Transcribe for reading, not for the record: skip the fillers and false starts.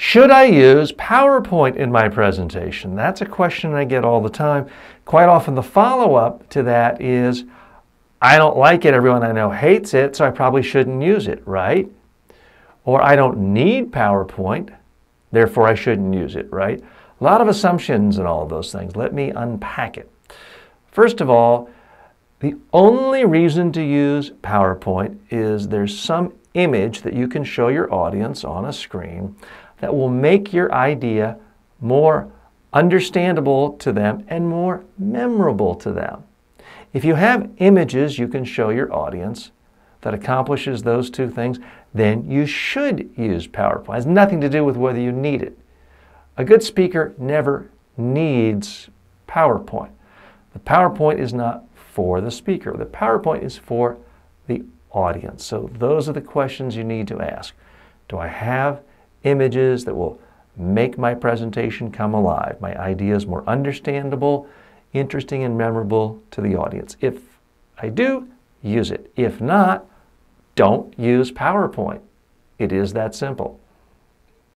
Should I use PowerPoint in my presentation? That's a question I get all the time. Quite often the follow-up to that is, I don't like it, everyone I know hates it, so I probably shouldn't use it, right? Or I don't need PowerPoint, therefore I shouldn't use it, right? A lot of assumptions and all of those things. Let me unpack it. First of all, the only reason to use PowerPoint is there's some image that you can show your audience on a screen that will make your idea more understandable to them and more memorable to them. If you have images you can show your audience that accomplishes those two things, then you should use PowerPoint. It has nothing to do with whether you need it. A good speaker never needs PowerPoint. The PowerPoint is not for the speaker. The PowerPoint is for the audience. So those are the questions you need to ask. Do I have images that will make my presentation come alive, my ideas more understandable, interesting, and memorable to the audience? If I do, use it. If not, don't use PowerPoint. It is that simple.